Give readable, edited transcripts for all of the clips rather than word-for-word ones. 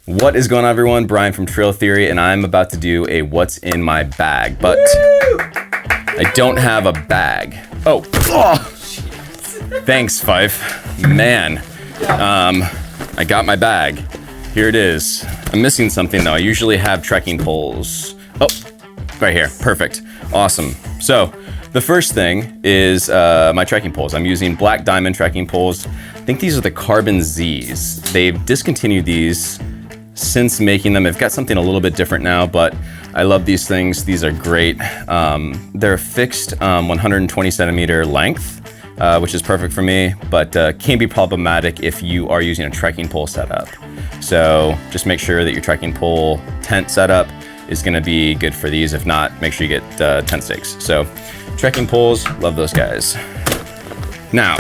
What is going on, everyone? Brian from Trail Theory, and I'm about to do a what's in my bag, but I don't have a bag. Oh, thanks, Fife. Man, I got my bag. Here it is. I'm missing something though. I usually have trekking poles. Oh, right here. Perfect. Awesome. So the first thing is my trekking poles. I'm using Black Diamond trekking poles. I think these are the Carbon Z's. They've discontinued these since making them. They've got something a little bit different now, but I love these things. These are great. They're a fixed 120 centimeter length, which is perfect for me, but can be problematic if you are using a trekking pole setup. So just make sure that your trekking pole tent setup is gonna be good for these. If not, make sure you get tent stakes. So trekking poles, love those guys. Now,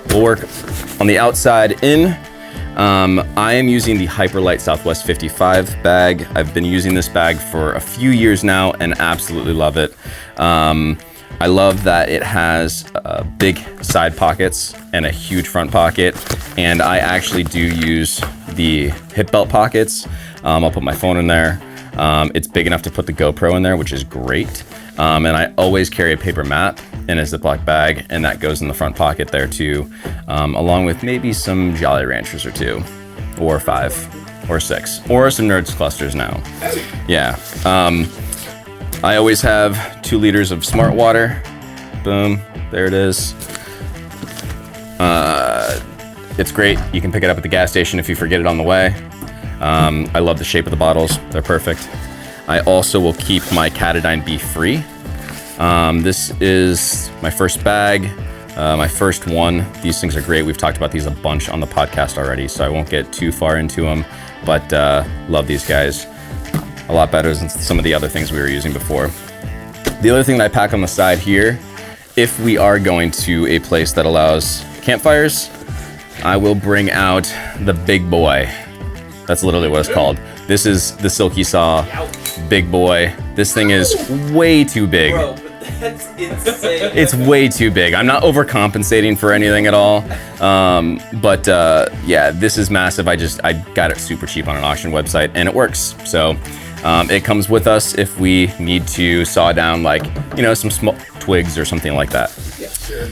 we'll work on the outside in. I am using the Hyperlite Southwest 55 bag. I've been using this bag for a few years now and absolutely love it. I love that it has big side pockets and a huge front pocket. And I actually do use the hip belt pockets. I'll put my phone in there. It's big enough to put the GoPro in there, which is great. And I always carry a paper map in a Ziploc bag, and that goes in the front pocket there too, along with maybe some Jolly Ranchers or 2, or 5, or 6, or some Nerds clusters now. Yeah. I always have 2 liters of Smart Water. Boom, there it is. It's great. You can pick it up at the gas station if you forget it on the way. I love the shape of the bottles. They're perfect. I also will keep my Katadyn Be Free. This is my first bag, my first one. These things are great. We've talked about these a bunch on the podcast already, so I won't get too far into them, but love these guys. A lot better than some of the other things we were using before. The other thing that I pack on the side here, if we are going to a place that allows campfires, I will bring out the big boy. That's literally what it's called. This is the Silky Saw Big Boy. This thing is way too big. Bro, that's insane. It's way too big. I'm not overcompensating for anything at all. But yeah, this is massive. I got it super cheap on an auction website and it works. So it comes with us if we need to saw down some small twigs or something like that. Yeah, sure.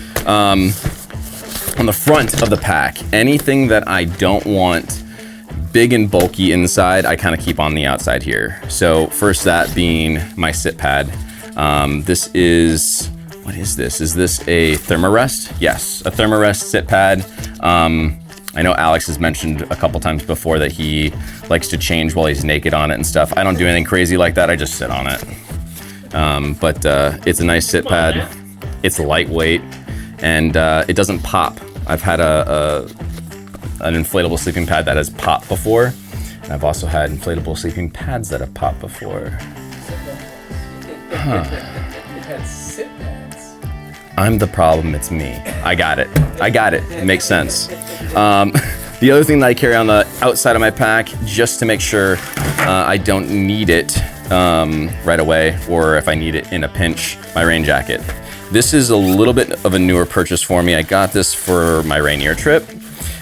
On the front of the pack, anything that I don't want big and bulky inside, I kind of keep on the outside here. So first, that being my sit pad. This is, what is this? Is this a Thermarest? Yes, a Thermarest sit pad. I know Alex has mentioned a couple times before that he likes to change while he's naked on it and stuff. I don't do anything crazy like that. I just sit on it. But it's a nice sit pad. It's lightweight and it doesn't pop. I've had an inflatable sleeping pad that has popped before. And I've also had inflatable sleeping pads that have popped before. It had sit pads. I'm the problem, it's me. I got it. It makes sense. The other thing that I carry on the outside of my pack, just to make sure I don't need it right away, or if I need it in a pinch, my rain jacket. This is a little bit of a newer purchase for me. I got this for my Rainier trip.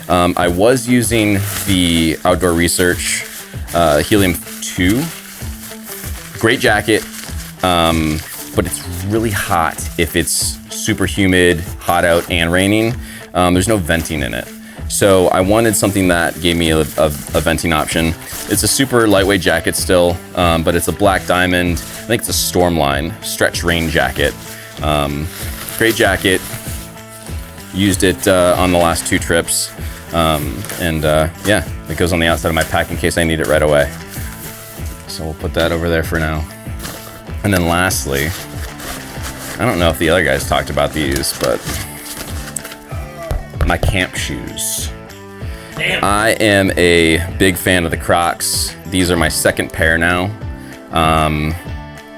I was using the Outdoor Research Helium 2. Great jacket, but it's really hot if it's super humid, hot out, and raining. There's no venting in it. So I wanted something that gave me a venting option. It's a super lightweight jacket still, but it's a Black Diamond. I think it's a Stormline stretch rain jacket. Great jacket. Used it on the last 2 trips. Yeah, it goes on the outside of my pack in case I need it right away. So we'll put that over there for now. And then lastly, I don't know if the other guys talked about these, but my camp shoes. Damn. I am a big fan of the Crocs. These are my second pair now.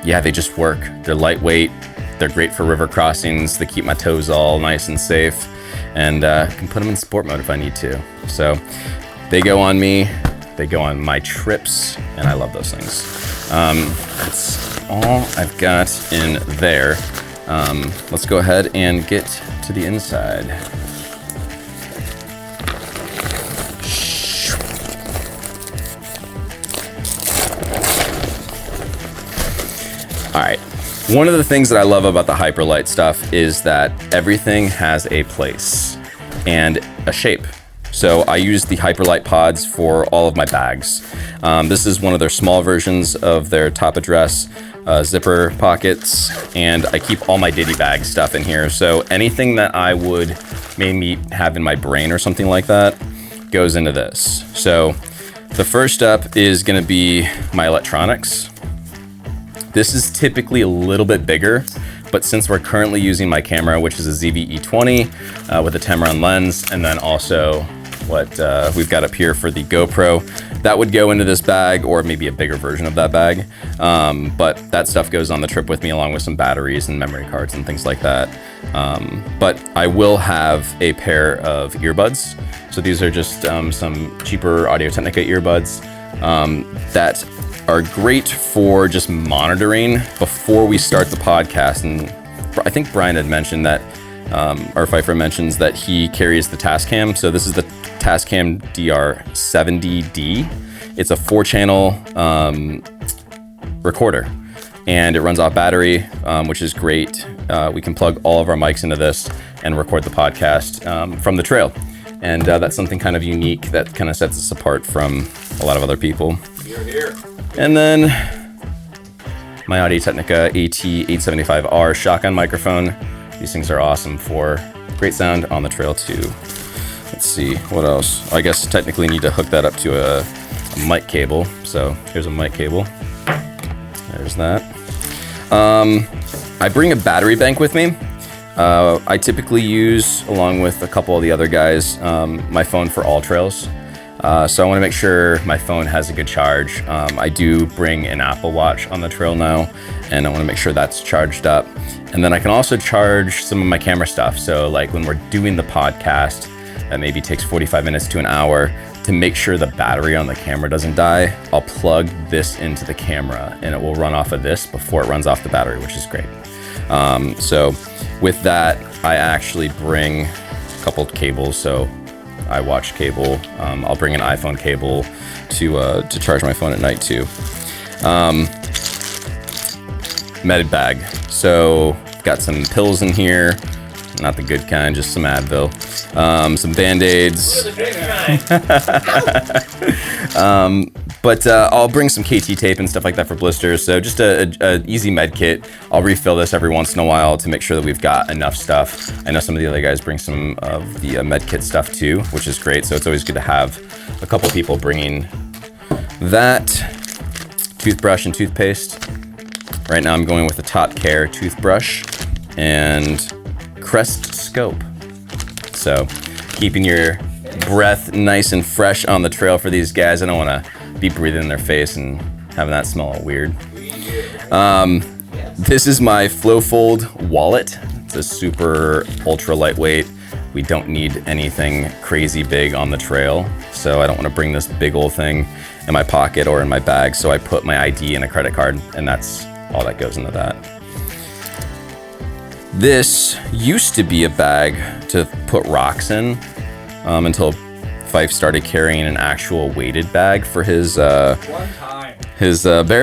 Yeah, they just work. They're lightweight. They're great for river crossings. They keep my toes all nice and safe. And I can put them in sport mode if I need to. So they go on me, they go on my trips, and I love those things. That's all I've got in there. Let's go ahead and get to the inside. All right. One of the things that I love about the Hyperlite stuff is that everything has a place and a shape. So I use the Hyperlite pods for all of my bags. This is one of their small versions of their top address zipper pockets, and I keep all my ditty bag stuff in here. So anything that I would maybe have in my brain or something like that goes into this. So the first step is gonna be my electronics. This is typically a little bit bigger, but since we're currently using my camera, which is a ZV-E20 with a Tamron lens, and then also what we've got up here for the GoPro, that would go into this bag, or maybe a bigger version of that bag. But that stuff goes on the trip with me, along with some batteries and memory cards and things like that. But I will have a pair of earbuds. So these are just some cheaper Audio-Technica earbuds that are great for just monitoring before we start the podcast. And I think Brian had mentioned that, or Pfeiffer mentions that he carries the Tascam. So this is the Tascam DR70D. It's a 4-channel recorder, and it runs off battery, which is great. We can plug all of our mics into this and record the podcast from the trail. And that's something kind of unique that kind of sets us apart from a lot of other people. Here. And then my Audio-Technica AT875R shotgun microphone. These things are awesome for great sound on the trail too. Let's see, what else? I guess technically need to hook that up to a mic cable. So here's a mic cable. There's that. I bring a battery bank with me. I typically use, along with a couple of the other guys, my phone for all trails. So I want to make sure my phone has a good charge. I do bring an Apple Watch on the trail now, and I want to make sure that's charged up. And then I can also charge some of my camera stuff. So like when we're doing the podcast, that maybe takes 45 minutes to an hour, to make sure the battery on the camera doesn't die, I'll plug this into the camera and it will run off of this before it runs off the battery, which is great. So with that, I actually bring a couple of cables. So iWatch cable. I'll bring an iPhone cable to charge my phone at night too. Med bag. So got some pills in here, not the good kind, just some Advil, some Band-Aids. But I'll bring some KT tape and stuff like that for blisters. So just a easy med kit. I'll refill this every once in a while to make sure that we've got enough stuff. I know some of the other guys bring some of the med kit stuff too, which is great. So it's always good to have a couple people bringing that. Toothbrush and toothpaste. Right now I'm going with the Top Care toothbrush and Crest Scope. So keeping your breath nice and fresh on the trail for these guys. I don't want to be breathing in their face and having that smell all weird. This is my FlowFold wallet. It's a super ultra lightweight. We don't need anything crazy big on the trail, so I don't want to bring this big old thing in my pocket or in my bag. So I put my ID and a credit card, and that's all that goes into that. This used to be a bag to put rocks in until Fife started carrying an actual weighted bag for his bear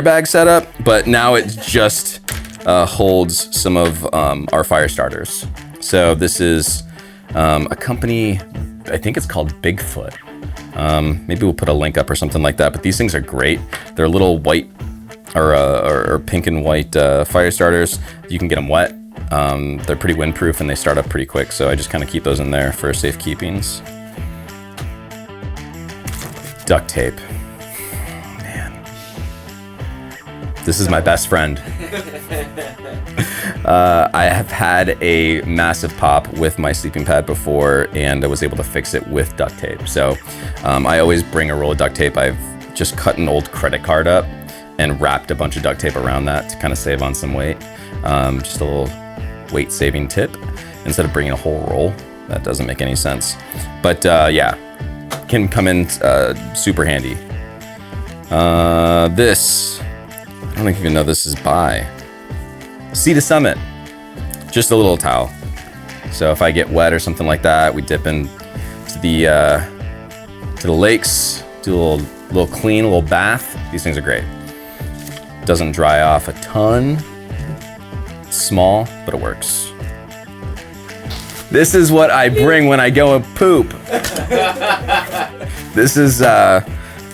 bag setup, but now it just holds some of our fire starters. So this is a company, I think it's called Bigfoot. Maybe we'll put a link up or something like that, but these things are great. They're little white or pink and white fire starters. You can get them wet. They're pretty windproof and they start up pretty quick, so I just kind of keep those in there for safekeepings. Duct tape. Man. This is my best friend. I have had a massive pop with my sleeping pad before, and I was able to fix it with duct tape. So I always bring a roll of duct tape. I've just cut an old credit card up and wrapped a bunch of duct tape around that to kind of save on some weight. Just a little weight saving tip instead of bringing a whole roll. That doesn't make any sense. But yeah, can come in super handy. This, I don't even know this is by Sea to Summit. Just a little towel. So if I get wet or something like that, we dip in to the lakes, do a little clean, a little bath. These things are great. Doesn't dry off a ton, It's small, but it works. This is what I bring when I go and poop. This is a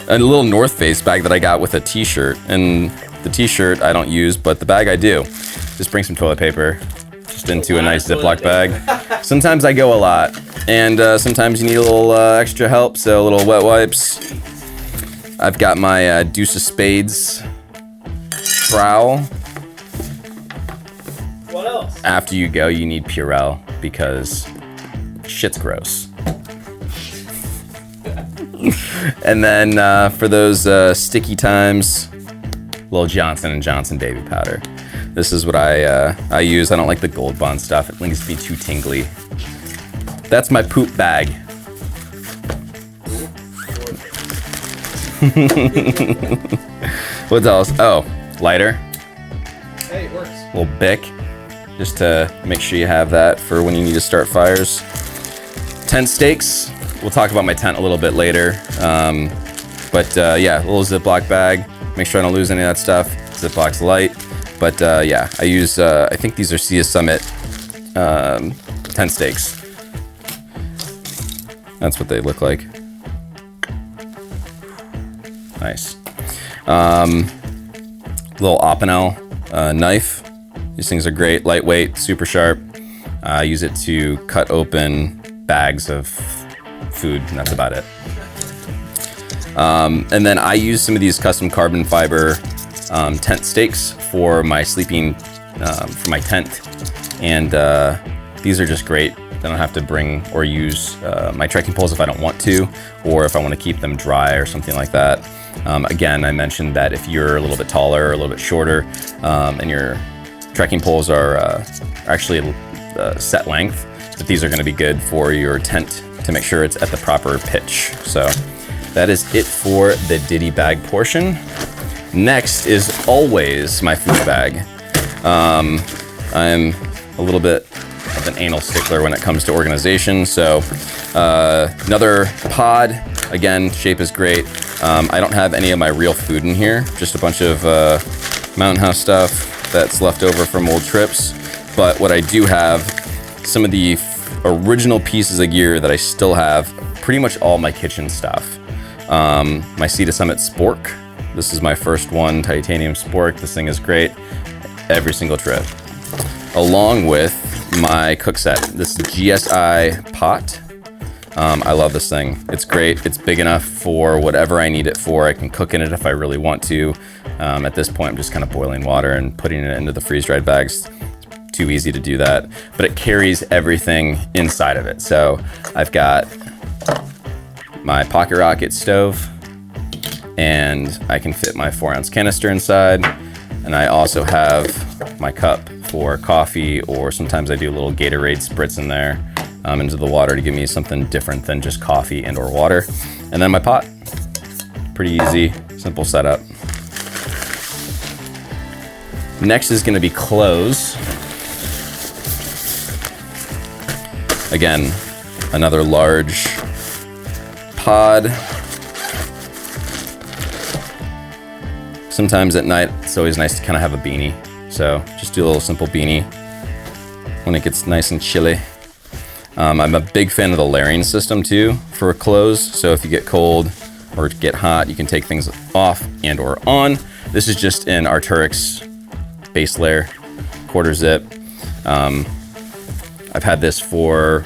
little North Face bag that I got with a t-shirt. And the t-shirt I don't use, but the bag I do. Just bring some toilet paper, just into a nice Ziploc bag. Sometimes I go a lot, and sometimes you need a little extra help, so a little wet wipes. I've got my Deuce of Spades trowel. What else? After you go, you need Purell, because shit's gross. And then for those sticky times, little Johnson & Johnson baby powder. This is what I use. I don't like the Gold Bond stuff. It needs to be too tingly. That's my poop bag. What else? Oh, lighter. Hey, it works. Little Bic, just to make sure you have that for when you need to start fires. Tent stakes. We'll talk about my tent a little bit later. But yeah, little Ziploc bag. Make sure I don't lose any of that stuff. Ziploc's light. But yeah, I use, I think these are Sea Summit tent stakes. That's what they look like. Nice. Little Opinel knife. These things are great, lightweight, super sharp. I use it to cut open bags of food, and that's about it. And then I use some of these custom carbon fiber tent stakes for my sleeping, for my tent. And these are just great. I don't have to bring or use my trekking poles if I don't want to, or if I want to keep them dry or something like that. Again, I mentioned that if you're a little bit taller or a little bit shorter, and your trekking poles are actually set length, that these are going to be good for your tent to make sure it's at the proper pitch. So that is it for the Diddy bag portion. Next is always my food bag. I'm a little bit of an anal stickler when it comes to organization. So another pod, again, shape is great. I don't have any of my real food in here, just a bunch of Mountain House stuff that's left over from old trips. But what I do have, some of the original pieces of gear that I still have, pretty much all my kitchen stuff. My Sea Summit Spork. This is my first one, titanium spork. This thing is great every single trip. Along with my cook set. This is GSI pot. I love this thing. It's great. It's big enough for whatever I need it for. I can cook in it if I really want to. At this point, I'm just kind of boiling water and putting it into the freeze-dried bags. It's too easy to do that. But it carries everything inside of it. So I've got my Pocket Rocket stove, and I can fit my 4-ounce canister inside. And I also have my cup for coffee, or sometimes I do a little Gatorade spritz in there into the water to give me something different than just coffee and or water. And then my pot. Pretty easy, simple setup. Next is gonna be clothes. Again, another large pod. Sometimes at night, it's always nice to kind of have a beanie. So just do a little simple beanie when it gets nice and chilly. I'm a big fan of the layering system too for clothes. So if you get cold or get hot, you can take things off and or on. This is just an Arc'teryx base layer, quarter zip. I've had this for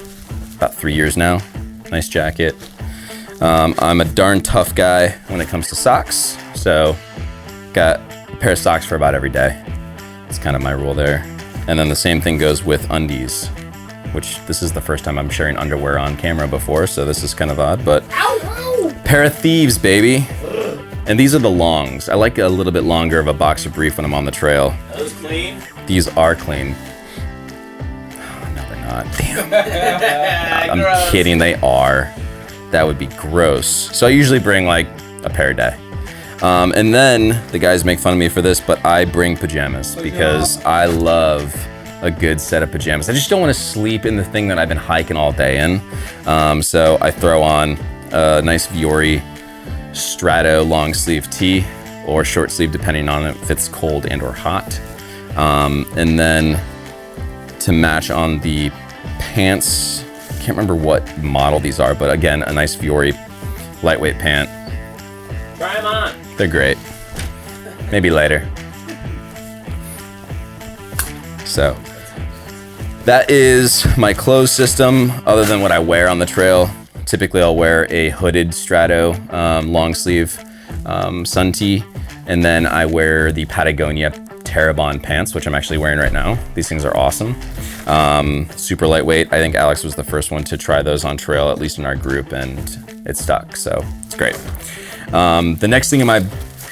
about 3 years now. Nice jacket. I'm a darn tough guy when it comes to socks. So got a pair of socks for about every day. It's kind of my rule there. And then the same thing goes with undies, which this is the first time I'm sharing underwear on camera before, so this is kind of odd, but pair of thieves, baby. And these are the longs. I like a little bit longer of a boxer brief when I'm on the trail. Are those clean? These are clean. No, they're not. Damn. I'm kidding, they are. That would be gross. So I usually bring like a pair a day. And then the guys make fun of me for this, but I bring pajamas because I love a good set of pajamas. I just don't want to sleep in the thing that I've been hiking all day in. So I throw on a nice Vuori Strato long sleeve tee or short sleeve, depending on if it's cold and or hot. And then to match on the pants, can't remember what model these are, but again, a nice Fiore lightweight pant. Try them on. They're great. Maybe later. So that is my clothes system other than what I wear on the trail. Typically I'll wear a hooded Strato long sleeve sun tee, and then I wear the Patagonia Terrabond pants, which I'm actually wearing right now. These things are awesome. Super lightweight. I think Alex was the first one to try those on trail, at least in our group, and it stuck, so it's great. The next thing in my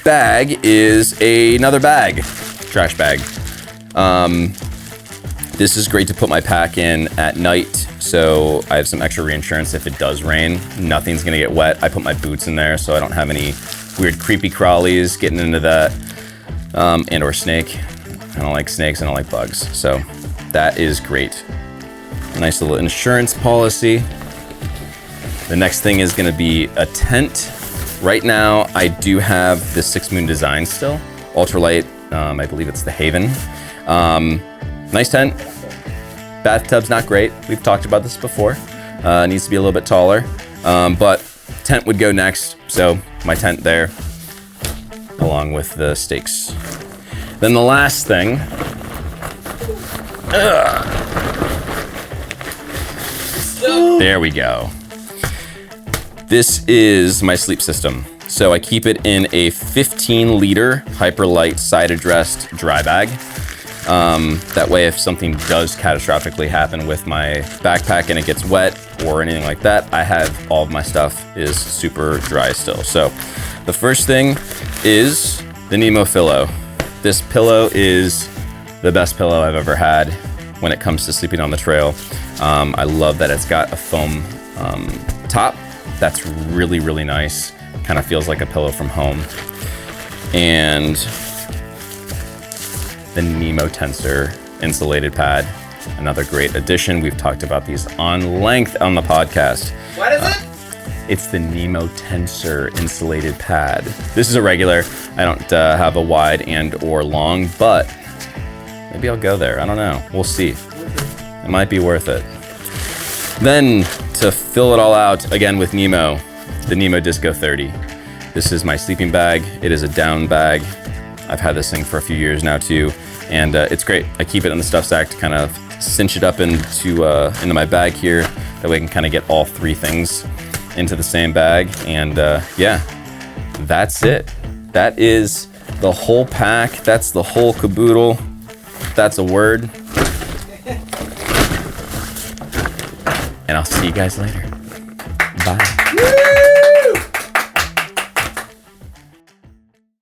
bag is another bag, trash bag. This is great to put my pack in at night, so I have some extra reinsurance if it does rain. Nothing's gonna get wet. I put my boots in there so I don't have any weird creepy crawlies getting into that, and or snake. I don't like snakes, I don't like bugs, so that is great. Nice little insurance policy. The next thing is gonna be a tent. Right now, I do have the Six Moon design still, ultralight. I believe it's the Haven. Nice tent. Bathtub's not great. We've talked about this before. Needs to be a little bit taller, but tent would go next. So my tent there, along with the stakes. Then the last thing. There we go. This is my sleep system. So I keep it in a 15-liter Hyperlight side-addressed dry bag. That way, if something does catastrophically happen with my backpack and it gets wet or anything like that, I have all of my stuff is super dry still. So the first thing is the Nemo Pillow. This pillow is the best pillow I've ever had when it comes to sleeping on the trail. I love that it's got a foam top. That's really, really nice. Kind of feels like a pillow from home. And the Nemo Tensor insulated pad, another great addition. We've talked about these on length on the podcast. What is it? It's the Nemo Tensor insulated pad. This is a regular. I don't have a wide and or long, but maybe I'll go there. I don't know. We'll see. It might be worth it. Then to fill it all out again with Nemo, the Nemo Disco 30. This is my sleeping bag. It is a down bag. I've had this thing for a few years now too, and it's great. I keep it in the stuff sack to kind of cinch it up into my bag here. That way I can kind of get all three things into the same bag. And yeah, that's it. That is the whole pack. That's the whole caboodle. That's a word. And I'll see you guys later. Bye.